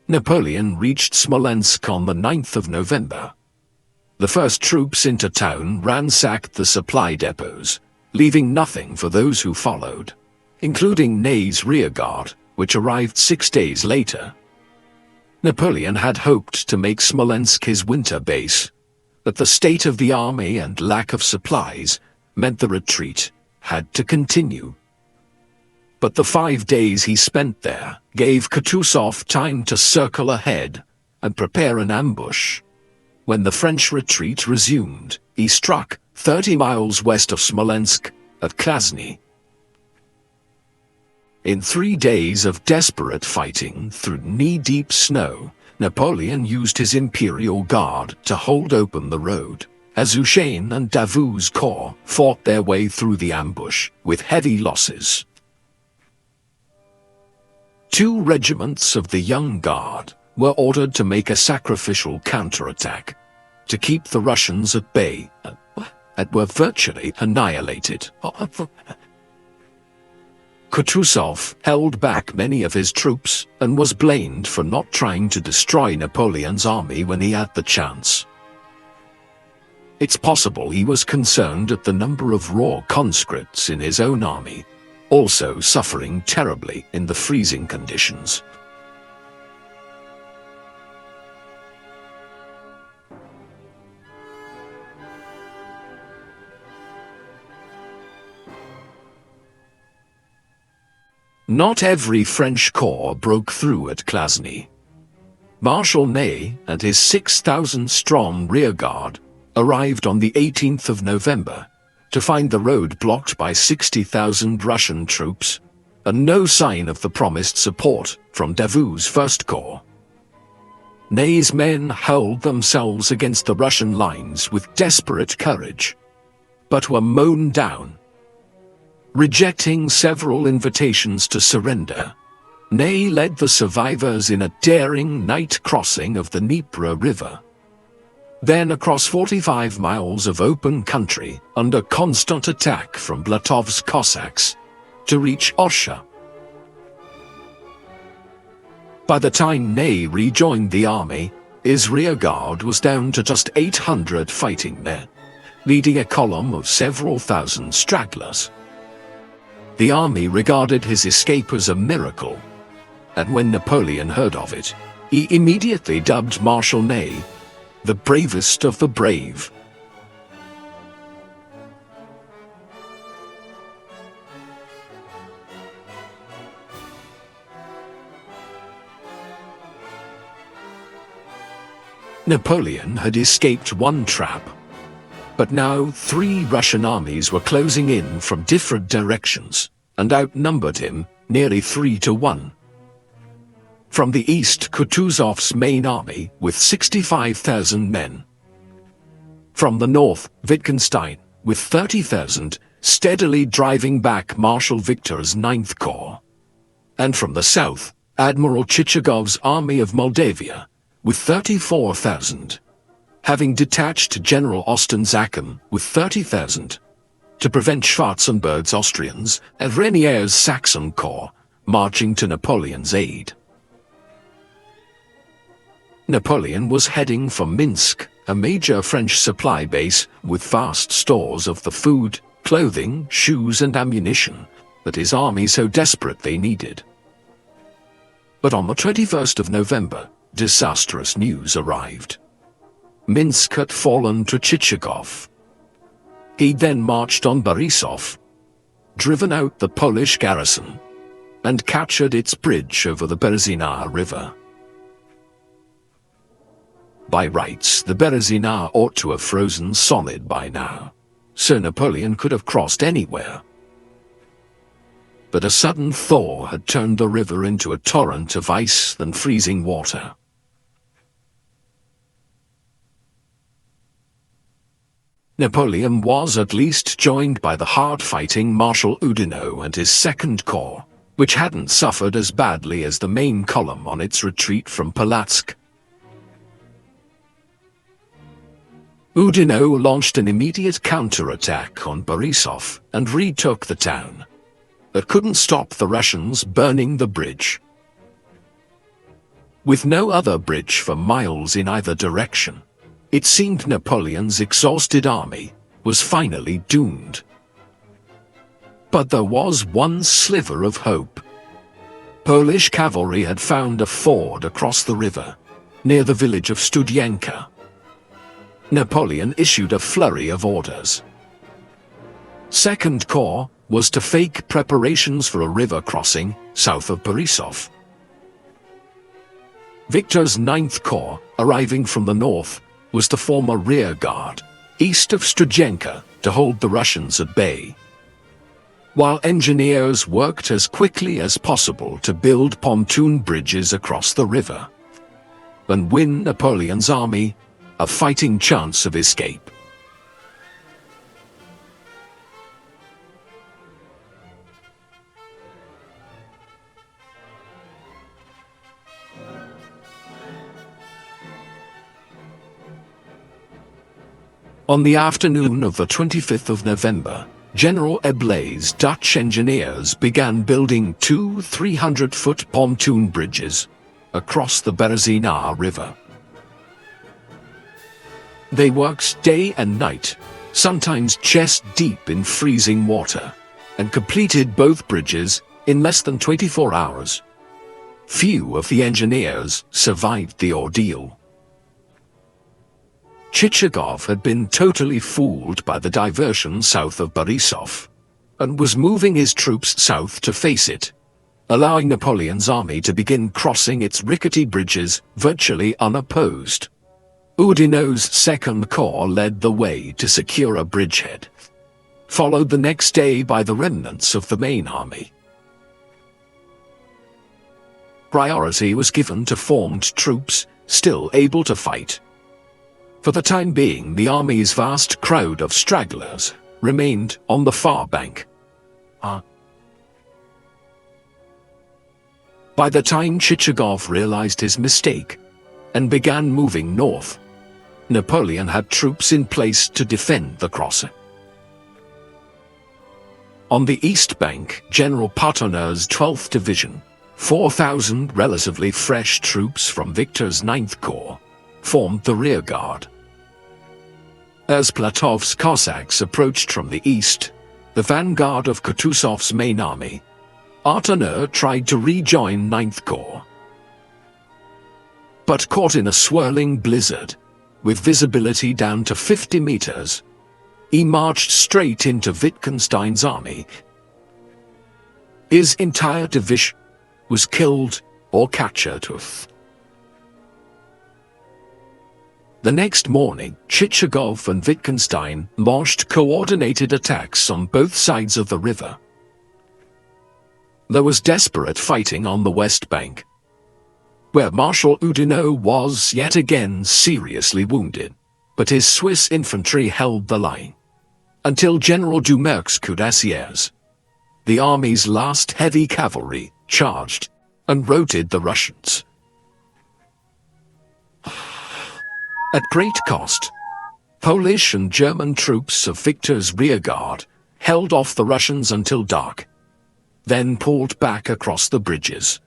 Napoleon reached Smolensk on the 9th of November. The first troops into town ransacked the supply depots, leaving nothing for those who followed, including Ney's rearguard, which arrived 6 days later. Napoleon had hoped to make Smolensk his winter base, but the state of the army and lack of supplies meant the retreat had to continue. But the 5 days he spent there gave Kutuzov time to circle ahead and prepare an ambush. When the French retreat resumed, he struck 30 miles west of Smolensk at Krasny. In 3 days of desperate fighting through knee-deep snow, Napoleon used his Imperial Guard to hold open the road, as Huchein and Davout's corps fought their way through the ambush with heavy losses. 2 regiments of the Young Guard were ordered to make a sacrificial counterattack to keep the Russians at bay and were virtually annihilated. Kutuzov held back many of his troops and was blamed for not trying to destroy Napoleon's army when he had the chance. It's possible he was concerned at the number of raw conscripts in his own army, also suffering terribly in the freezing conditions. Not every French corps broke through at Krasny. Marshal Ney and his 6,000-strong rearguard arrived on the 18th of November to find the road blocked by 60,000 Russian troops and no sign of the promised support from Davout's First Corps. Ney's men hurled themselves against the Russian lines with desperate courage, but were mown down. Rejecting several invitations to surrender, Ney led the survivors in a daring night crossing of the Dnieper River, then across 45 miles of open country under constant attack from Blatov's Cossacks to reach Orsha. By the time Ney rejoined the army, his rearguard was down to just 800 fighting men, leading a column of several thousand stragglers. The army regarded his escape as a miracle, and when Napoleon heard of it, he immediately dubbed Marshal Ney the bravest of the brave. Napoleon had escaped one trap, but now 3 Russian armies were closing in from different directions and outnumbered him nearly 3 to 1. From the east, Kutuzov's main army with 65,000 men. From the north, Wittgenstein with 30,000, steadily driving back Marshal Victor's 9th Corps. And from the south, Admiral Chichagov's army of Moldavia with 34,000. Having detached General Osten-Zachem with 30,000 to prevent Schwarzenberg's Austrians and Renier's Saxon Corps marching to Napoleon's aid. Napoleon was heading for Minsk, a major French supply base with vast stores of the food, clothing, shoes and ammunition that his army so desperately needed. But on the 21st of November, disastrous news arrived. Minsk had fallen to Chichagov. He then marched on Borisov, driven out the Polish garrison, and captured its bridge over the Berezina River. By rights, the Berezina ought to have frozen solid by now, so Napoleon could have crossed anywhere. But a sudden thaw had turned the river into a torrent of ice and freezing water. Napoleon was at least joined by the hard-fighting Marshal Oudinot and his 2nd Corps, which hadn't suffered as badly as the main column on its retreat from Polotsk. Oudinot launched an immediate counterattack on Borisov and retook the town, but couldn't stop the Russians burning the bridge. With no other bridge for miles in either direction, it seemed Napoleon's exhausted army was finally doomed. But there was one sliver of hope. Polish cavalry had found a ford across the river, near the village of Studienka. Napoleon issued a flurry of orders. Second Corps was to fake preparations for a river crossing south of Borisov. Victor's Ninth Corps, arriving from the north, was to form a rear guard east of Strujenka to hold the Russians at bay, while engineers worked as quickly as possible to build pontoon bridges across the river and win Napoleon's army a fighting chance of escape. On the afternoon of the 25th of November, General Eblay's Dutch engineers began building two 300-foot pontoon bridges across the Berezina River. They worked day and night, sometimes chest-deep in freezing water, and completed both bridges in less than 24 hours. Few of the engineers survived the ordeal. Chichagov had been totally fooled by the diversion south of Borisov, and was moving his troops south to face it, allowing Napoleon's army to begin crossing its rickety bridges virtually unopposed. Oudinot's Second Corps led the way to secure a bridgehead, followed the next day by the remnants of the main army. Priority was given to formed troops still able to fight. For the time being, the army's vast crowd of stragglers remained on the far bank. By the time Chichagov realized his mistake and began moving north, Napoleon had troops in place to defend the crossing. On the east bank, General Partonneux's 12th Division, 4,000 relatively fresh troops from Victor's 9th Corps, formed the rear guard. As Platov's Cossacks approached from the east, the vanguard of Kutuzov's main army, Partonneux tried to rejoin 9th Corps, but caught in a swirling blizzard, with visibility down to 50 meters, he marched straight into Wittgenstein's army. His entire division was killed or captured. The next morning, Chichagov and Wittgenstein launched coordinated attacks on both sides of the river. There was desperate fighting on the west bank, where Marshal Oudinot was yet again seriously wounded, but his Swiss infantry held the line until General Doumerc's cuirassiers, the army's last heavy cavalry, charged and routed the Russians. At great cost, Polish and German troops of Victor's rearguard held off the Russians until dark, then pulled back across the bridges.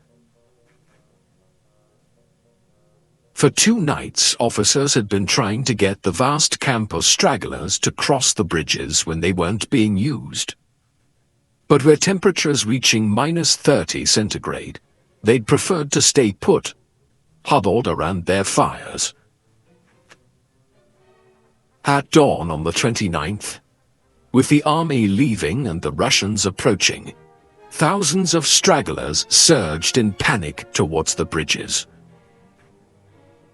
For 2 nights, officers had been trying to get the vast camp of stragglers to cross the bridges when they weren't being used. But with temperatures reaching -30 centigrade, they'd preferred to stay put, huddled around their fires. At dawn on the 29th, with the army leaving and the Russians approaching, thousands of stragglers surged in panic towards the bridges.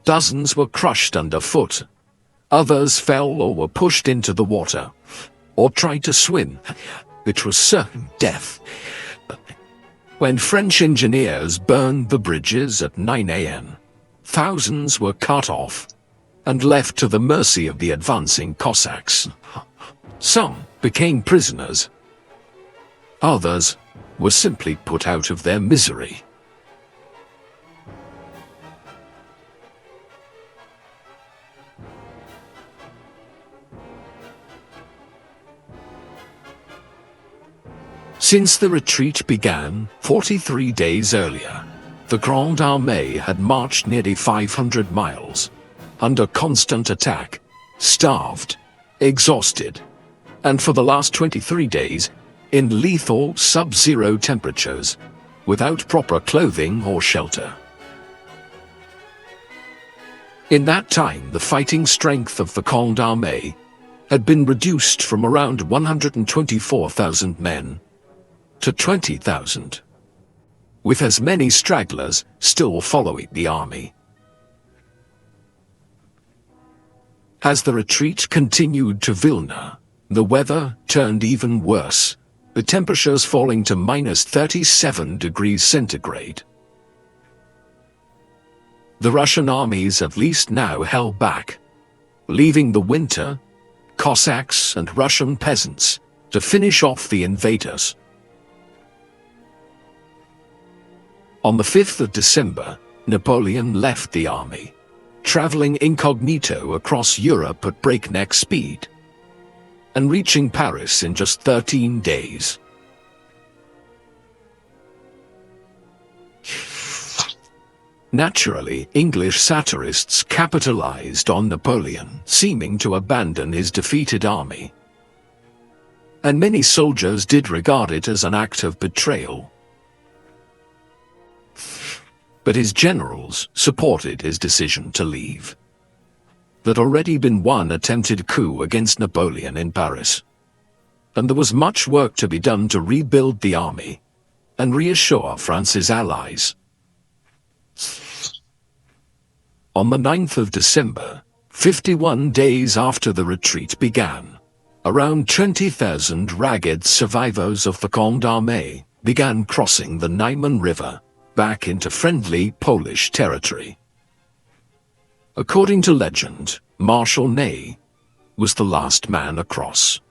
Dozens were crushed underfoot, others fell or were pushed into the water, or tried to swim, which was certain death. When French engineers burned the bridges at 9 a.m., thousands were cut off and left to the mercy of the advancing Cossacks. Some became prisoners. Others were simply put out of their misery. Since the retreat began 43 days earlier, the Grande Armée had marched nearly 500 miles, under constant attack, starved, exhausted, and for the last 23 days, in lethal sub-zero temperatures, without proper clothing or shelter. In that time, the fighting strength of the Grande Armée had been reduced from around 124,000 men to 20,000, with as many stragglers still following the army. As the retreat continued to Vilna, the weather turned even worse, the temperatures falling to -37 degrees centigrade. The Russian armies at least now held back, leaving the winter, Cossacks and Russian peasants to finish off the invaders. On the 5th of December, Napoleon left the army, traveling incognito across Europe at breakneck speed, and reaching Paris in just 13 days. Naturally, English satirists capitalized on Napoleon seeming to abandon his defeated army, and many soldiers did regard it as an act of betrayal. But his generals supported his decision to leave. There'd already been one attempted coup against Napoleon in Paris, and there was much work to be done to rebuild the army and reassure France's allies. On the 9th of December, 51 days after the retreat began, around 20,000 ragged survivors of the Grande Armée began crossing the Niemen River back into friendly Polish territory. According to legend, Marshal Ney was the last man across.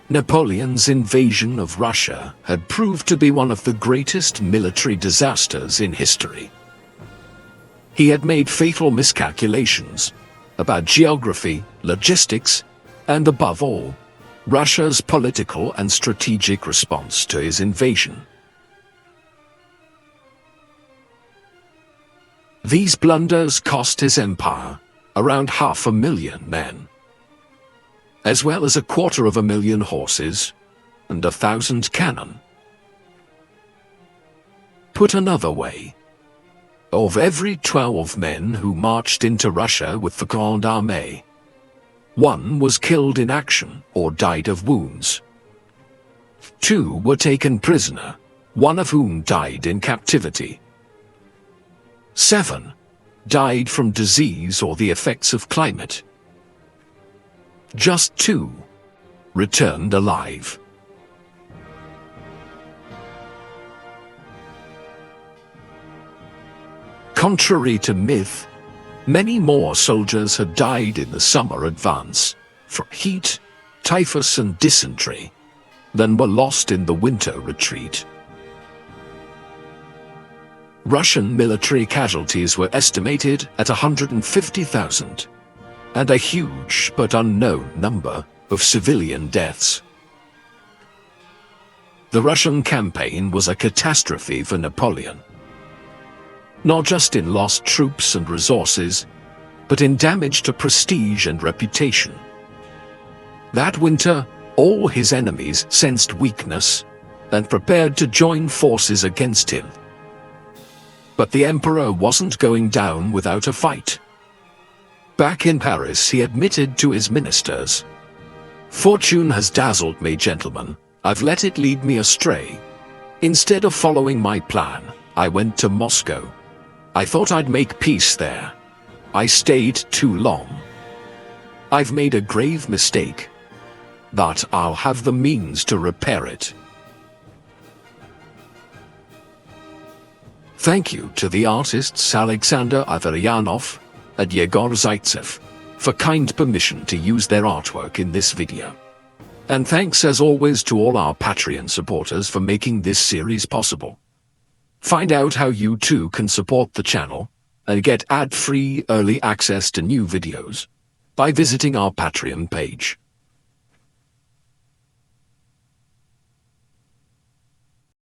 Napoleon's invasion of Russia had proved to be one of the greatest military disasters in history. He had made fatal miscalculations about geography, logistics, and above all, Russia's political and strategic response to his invasion. These blunders cost his empire around 500,000 men, as well as 250,000 horses and 1,000 cannon. Put another way, of every 12 men who marched into Russia with the Grande Armée, one was killed in action or died of wounds. 2 were taken prisoner, one of whom died in captivity. 7 died from disease or the effects of climate. Just 2 returned alive. Contrary to myth, many more soldiers had died in the summer advance from heat, typhus and dysentery than were lost in the winter retreat. Russian military casualties were estimated at 150,000, and a huge but unknown number of civilian deaths. The Russian campaign was a catastrophe for Napoleon, not just in lost troops and resources, but in damage to prestige and reputation. That winter, all his enemies sensed weakness and prepared to join forces against him. But the emperor wasn't going down without a fight. Back in Paris, he admitted to his ministers, "Fortune has dazzled me, gentlemen. I've let it lead me astray. Instead of following my plan, I went to Moscow. I thought I'd make peace there. I stayed too long. I've made a grave mistake, but I'll have the means to repair it." Thank you to the artists Alexander Averyanov and Yegor Zaitsev for kind permission to use their artwork in this video. And thanks as always to all our Patreon supporters for making this series possible. Find out how you too can support the channel and get ad-free early access to new videos by visiting our Patreon page.